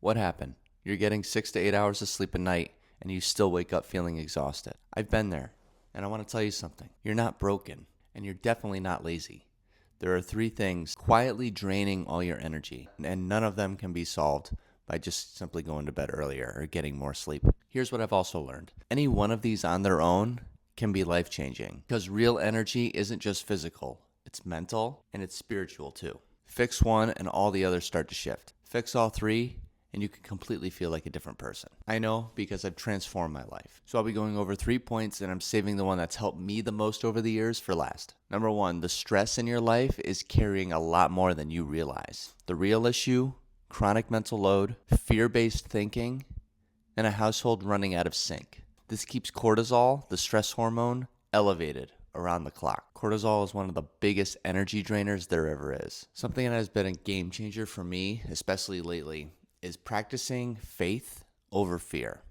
What happened? You're getting 6 to 8 hours of sleep a night and you still wake up feeling exhausted. I've been there, and I want to tell you something. You're not broken, and you're definitely not lazy. There are 3 things quietly draining all your energy, and none of them can be solved by just simply going to bed earlier or getting more sleep. Here's what I've also learned. Any one of these on their own can be life-changing, because real energy isn't just physical. It's mental and it's spiritual too. Fix one and all the others start to shift. Fix all 3 and you can completely feel like a different person. I know, because I've transformed my life. So I'll be going over 3 points, and I'm saving the one that's helped me the most over the years for last. Number 1, the stress in your life is carrying a lot more than you realize. The real issue: chronic mental load, fear-based thinking, and a household running out of sync. This keeps cortisol, the stress hormone, elevated around the clock. Cortisol is one of the biggest energy drainers there ever is. Something that has been a game changer for me, especially lately, is practicing faith over fear.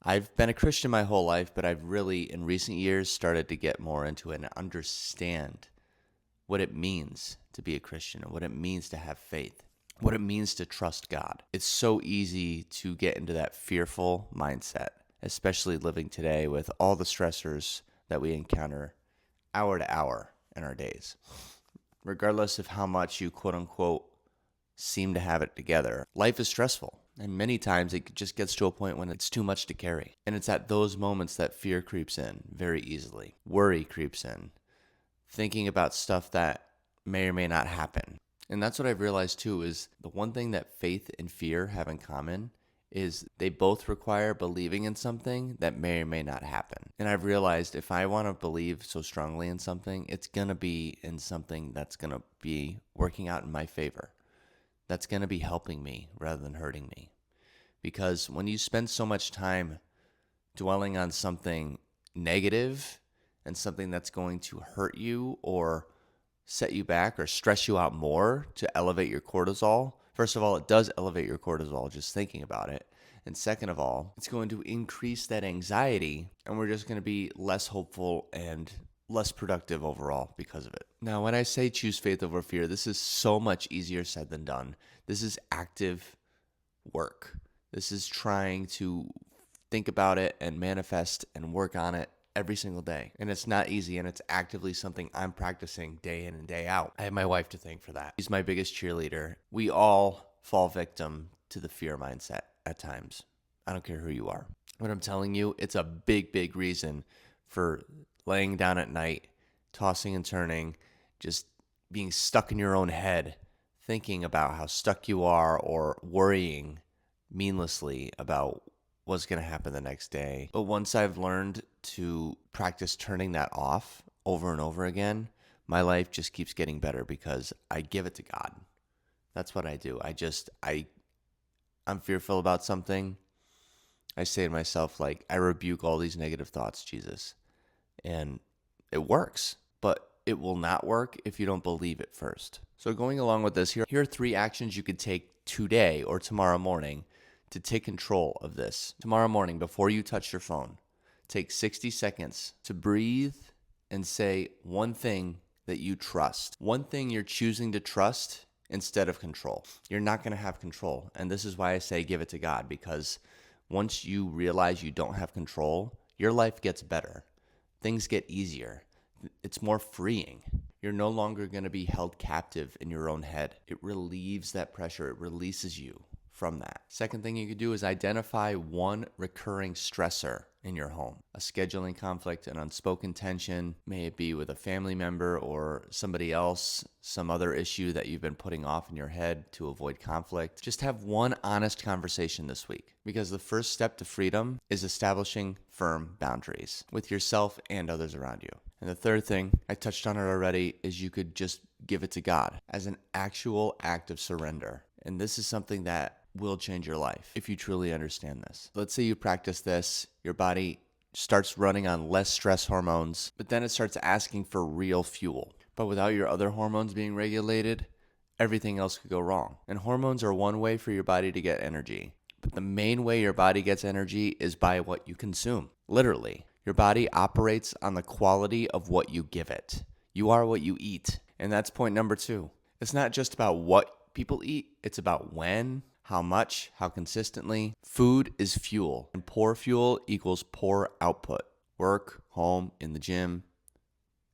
I've been a Christian my whole life, but I've really, in recent years, started to get more into it and understand what it means to be a Christian and what it means to have faith, what it means to trust God. It's so easy to get into that fearful mindset, especially living today with all the stressors that we encounter hour to hour in our days. Regardless of how much you quote unquote seem to have it together, life is stressful. And many times it just gets to a point when it's too much to carry. And it's at those moments that fear creeps in very easily. Worry creeps in. Thinking about stuff that may or may not happen. And that's what I've realized too, is the one thing that faith and fear have in common is they both require believing in something that may or may not happen. And I've realized if I want to believe so strongly in something, it's going to be in something that's going to be working out in my favor. That's going to be helping me rather than hurting me. Because when you spend so much time dwelling on something negative and something that's going to hurt you or set you back or stress you out more to elevate your cortisol, first of all, it does elevate your cortisol just thinking about it. And second of all, it's going to increase that anxiety, and we're just going to be less hopeful and less productive overall because of it. Now, when I say choose faith over fear, this is so much easier said than done. This is active work. This is trying to think about it and manifest and work on it every single day. And it's not easy, and it's actively something I'm practicing day in and day out. I have my wife to thank for that. She's my biggest cheerleader. We all fall victim to the fear mindset at times. I don't care who you are. But I'm telling you, it's a big, big reason for laying down at night, tossing and turning, just being stuck in your own head, thinking about how stuck you are or worrying meaninglessly about what's going to happen the next day. But once I've learned to practice turning that off over and over again, my life just keeps getting better because I give it to God. That's what I do. I'm fearful about something. I say to myself, like, I rebuke all these negative thoughts, Jesus. And it works, but it will not work if you don't believe it first. So going along with this, here are 3 actions you could take today or tomorrow morning to take control of this. Tomorrow morning, before you touch your phone, take 60 seconds to breathe and say one thing that you trust. One thing you're choosing to trust instead of control. You're not going to have control. And this is why I say give it to God, because once you realize you don't have control, your life gets better. Things get easier. It's more freeing. You're no longer going to be held captive in your own head. It relieves that pressure. It releases you from that. Second thing you could do is identify one recurring stressor in your home. A scheduling conflict, an unspoken tension, may it be with a family member or somebody else, some other issue that you've been putting off in your head to avoid conflict. Just have one honest conversation this week, because the first step to freedom is establishing firm boundaries with yourself and others around you. And the third thing, I touched on it already, is you could just give it to God as an actual act of surrender. And this is something that will change your life if you truly understand this. Let's say you practice this, your body starts running on less stress hormones, but then it starts asking for real fuel. But without your other hormones being regulated, everything else could go wrong. And hormones are one way for your body to get energy. But the main way your body gets energy is by what you consume. Literally, your body operates on the quality of what you give it. You are what you eat. And that's point number 2. It's not just about what people eat, it's about when, How much? How consistently? Food is fuel, and poor fuel equals poor output. Work, home, in the gym,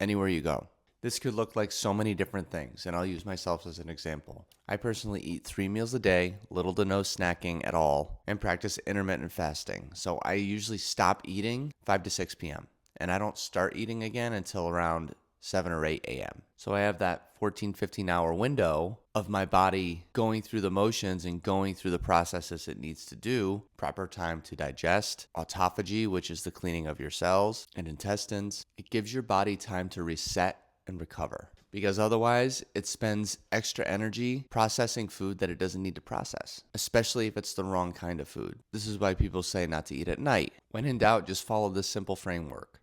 anywhere you go. This could look like so many different things, and I'll use myself as an example. I personally eat 3 meals a day, little to no snacking at all, and practice intermittent fasting. So I usually stop eating 5 to 6 p.m., and I don't start eating again until around 7 or 8 a.m. So I have that 14, 15-hour window of my body going through the motions and going through the processes it needs to do, proper time to digest, autophagy, which is the cleaning of your cells and intestines. It gives your body time to reset and recover, because otherwise it spends extra energy processing food that it doesn't need to process, especially if it's the wrong kind of food. This is why people say not to eat at night. When in doubt, just follow this simple framework.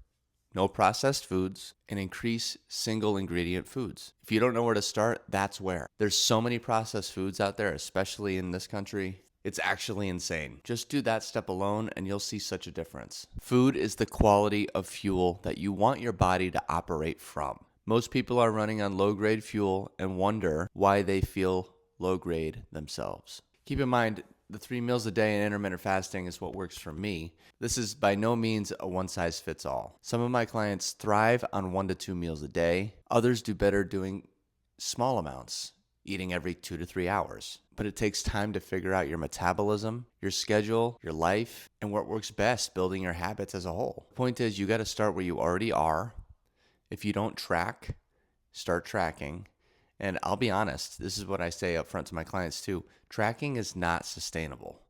No processed foods, and increase single ingredient foods. If you don't know where to start, that's where. There's so many processed foods out there, especially in this country. It's actually insane. Just do that step alone and you'll see such a difference. Food is the quality of fuel that you want your body to operate from. Most people are running on low-grade fuel and wonder why they feel low-grade themselves. Keep in mind, the 3 meals a day in intermittent fasting is what works for me. This is by no means a one-size-fits-all. Some of my clients thrive on 1 to 2 meals a day. Others do better doing small amounts, eating every 2 to 3 hours. But it takes time to figure out your metabolism, your schedule, your life, and what works best building your habits as a whole. The point is, you got to start where you already are. If you don't track, start tracking. And I'll be honest, this is what I say up front to my clients too. Tracking is not sustainable.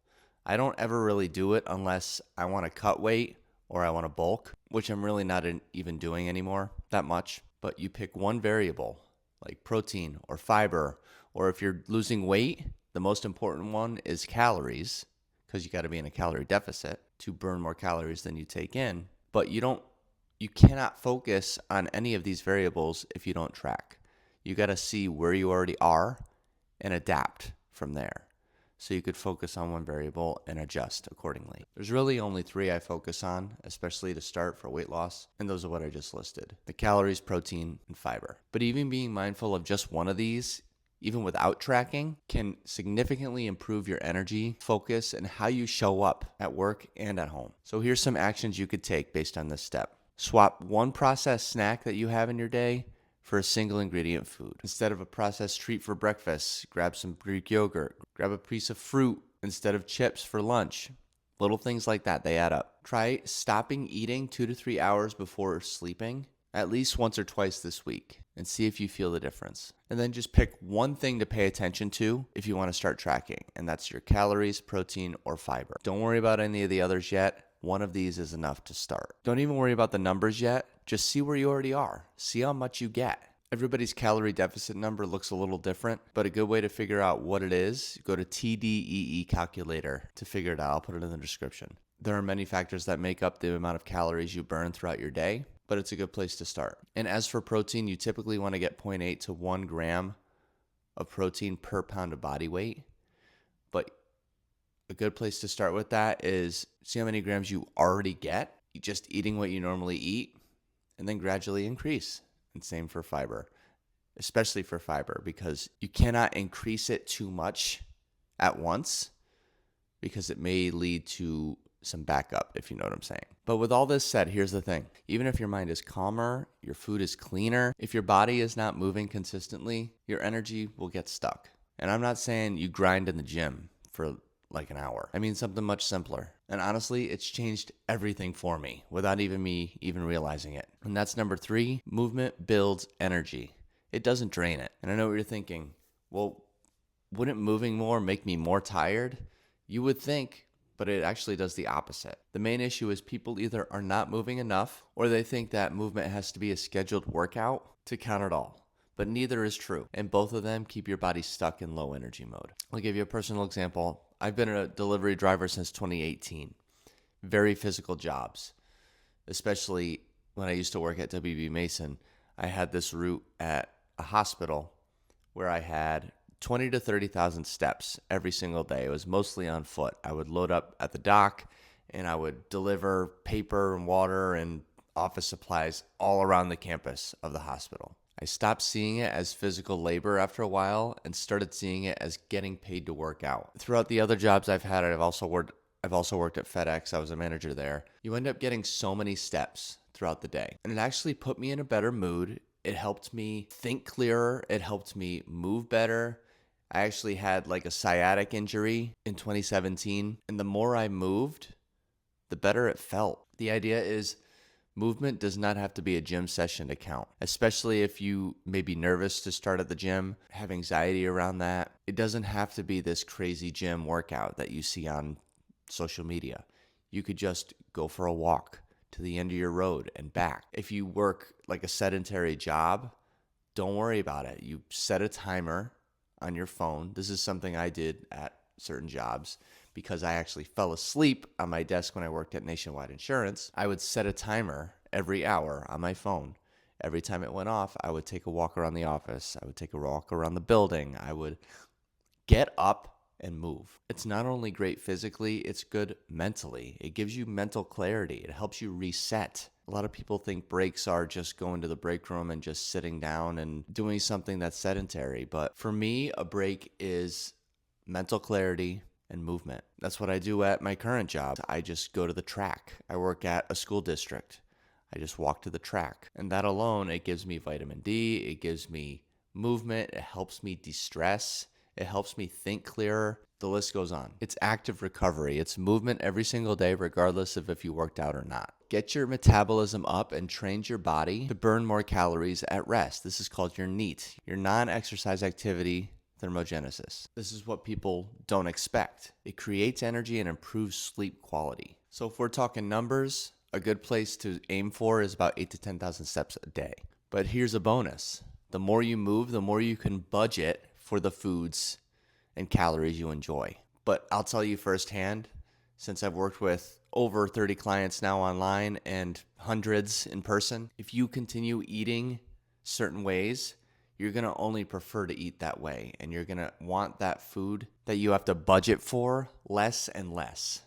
I don't ever really do it unless I want to cut weight or I want to bulk, which I'm really not even doing anymore that much. But you pick one variable like protein or fiber, or if you're losing weight, the most important one is calories, because you got to be in a calorie deficit to burn more calories than you take in. But you cannot focus on any of these variables if you don't track. You got to see where you already are and adapt from there. So you could focus on one variable and adjust accordingly. There's really only 3 I focus on, especially to start for weight loss, and those are what I just listed: the calories, protein, and fiber. But even being mindful of just one of these, even without tracking, can significantly improve your energy, focus, and how you show up at work and at home. So here's some actions you could take based on this step. Swap one processed snack that you have in your day for a single ingredient food. Instead of a processed treat for breakfast, grab some Greek yogurt. Grab a piece of fruit instead of chips for lunch. Little things like that, they add up. Try stopping eating 2 to 3 hours before sleeping at least once or twice this week and see if you feel the difference. And then just pick one thing to pay attention to if you want to start tracking, and that's your calories, protein, or fiber. Don't worry about any of the others yet. One of these is enough to start. Don't even worry about the numbers yet. Just see where you already are. See how much you get. Everybody's calorie deficit number looks a little different, but a good way to figure out what it is, go to TDEE calculator to figure it out. I'll put it in the description. There are many factors that make up the amount of calories you burn throughout your day, but it's a good place to start. And as for protein, you typically want to get 0.8 to 1 gram of protein per pound of body weight. But a good place to start with that is see how many grams you already get, just eating what you normally eat, and then gradually increase. And same for fiber, especially for fiber, because you cannot increase it too much at once because it may lead to some backup, if you know what I'm saying. But with all this said, here's the thing. Even if your mind is calmer, your food is cleaner, if your body is not moving consistently, your energy will get stuck. And I'm not saying you grind in the gym for like an hour. I mean something much simpler. And honestly, it's changed everything for me without me even realizing it. And that's number 3, movement builds energy. It doesn't drain it. And I know what you're thinking. Well, wouldn't moving more make me more tired? You would think, but it actually does the opposite. The main issue is people either are not moving enough or they think that movement has to be a scheduled workout to count it all. But neither is true. And both of them keep your body stuck in low energy mode. I'll give you a personal example. I've been a delivery driver since 2018. Very physical jobs, especially when I used to work at WB Mason. I had this route at a hospital where I had 20 to 30,000 steps every single day. It was mostly on foot. I would load up at the dock and I would deliver paper and water and office supplies all around the campus of the hospital. I stopped seeing it as physical labor after a while and started seeing it as getting paid to work out. Throughout the other jobs I've had, I've also worked at FedEx. I was a manager there. You end up getting so many steps throughout the day. And it actually put me in a better mood. It helped me think clearer. It helped me move better. I actually had like a sciatic injury in 2017. And the more I moved, the better it felt. The idea is movement does not have to be a gym session to count, especially if you may be nervous to start at the gym, have anxiety around that. It doesn't have to be this crazy gym workout that you see on social media. You could just go for a walk to the end of your road and back. If you work like a sedentary job, don't worry about it. You set a timer on your phone. This is something I did at certain jobs because I actually fell asleep on my desk when I worked at Nationwide Insurance. I would set a timer every hour on my phone. Every time it went off, I would take a walk around the office. I would take a walk around the building. I would get up and move. It's not only great physically, it's good mentally. It gives you mental clarity. It helps you reset. A lot of people think breaks are just going to the break room and just sitting down and doing something that's sedentary. But for me, a break is mental clarity and movement. That's what I do at my current job. I just go to the track. I work at a school district. I just walk to the track. And that alone, it gives me vitamin D. It gives me movement. It helps me de-stress. It helps me think clearer. The list goes on. It's active recovery. It's movement every single day, regardless of if you worked out or not. Get your metabolism up and train your body to burn more calories at rest. This is called your NEAT, your non-exercise activity thermogenesis. This is what people don't expect. It creates energy and improves sleep quality. So if we're talking numbers, a good place to aim for is about 8 to 10,000 steps a day. But here's a bonus. The more you move, the more you can budget for the foods and calories you enjoy. But I'll tell you firsthand, since I've worked with over 30 clients now online and hundreds in person, if you continue eating certain ways, you're going to only prefer to eat that way. And you're going to want that food that you have to budget for less and less.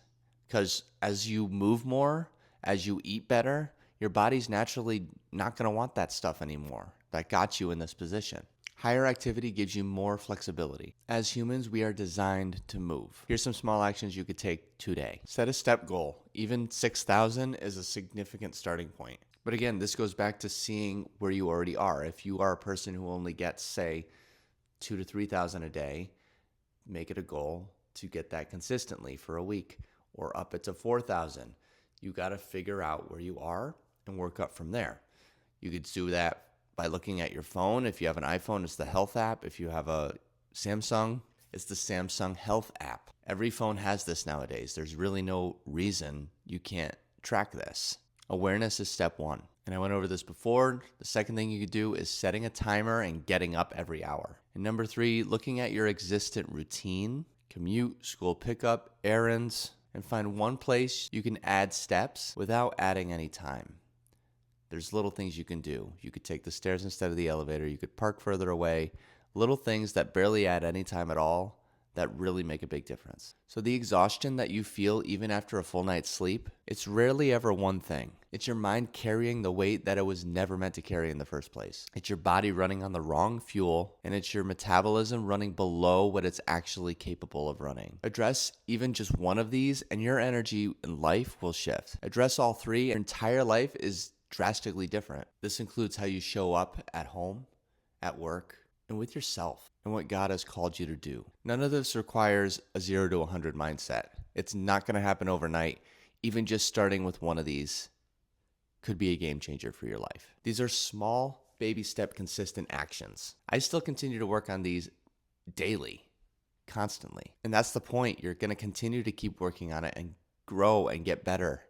Because as you move more, as you eat better, your body's naturally not going to want that stuff anymore that got you in this position. Higher activity gives you more flexibility. As humans, we are designed to move. Here's some small actions you could take today. Set a step goal. Even 6,000 is a significant starting point. But again, this goes back to seeing where you already are. If you are a person who only gets, say, 2,000 to 3,000 a day, make it a goal to get that consistently for a week or up it to 4,000. You got to figure out where you are and work up from there. You could do that by looking at your phone. If you have an iPhone, it's the Health app. If you have a Samsung, it's the Samsung Health app. Every phone has this nowadays. There's really no reason you can't track this. Awareness is step one. And I went over this before. The second thing you could do is setting a timer and getting up every hour. And number 3, looking at your existent routine, commute, school pickup, errands, and find one place you can add steps without adding any time. There's little things you can do. You could take the stairs instead of the elevator. You could park further away. Little things that barely add any time at all that really make a big difference. So the exhaustion that you feel even after a full night's sleep, it's rarely ever one thing. It's your mind carrying the weight that it was never meant to carry in the first place. It's your body running on the wrong fuel, and it's your metabolism running below what it's actually capable of running. Address even just one of these, and your energy in life will shift. Address all 3, your entire life is drastically different. This includes how you show up at home, at work, and with yourself, and what God has called you to do. None of this requires a 0 to 100 mindset. It's not going to happen overnight. Even just starting with one of these could be a game changer for your life. These are small, baby step, consistent actions. I still continue to work on these daily, constantly. And that's the point. You're going to continue to keep working on it and grow and get better.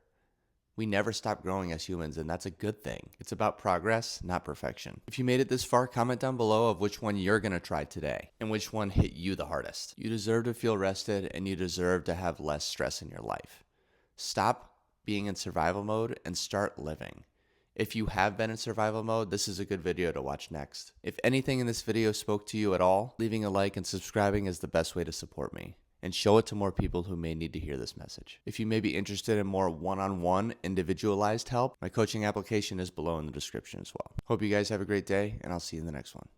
We never stop growing as humans, and that's a good thing. It's about progress, not perfection. If you made it this far, comment down below of which one you're going to try today and which one hit you the hardest. You deserve to feel rested, and you deserve to have less stress in your life. Stop being in survival mode and start living. If you have been in survival mode, this is a good video to watch next. If anything in this video spoke to you at all, leaving a like and subscribing is the best way to support me. and show it to more people who may need to hear this message. If you may be interested in more one-on-one individualized help, my coaching application is below in the description as well. Hope you guys have a great day, and I'll see you in the next one.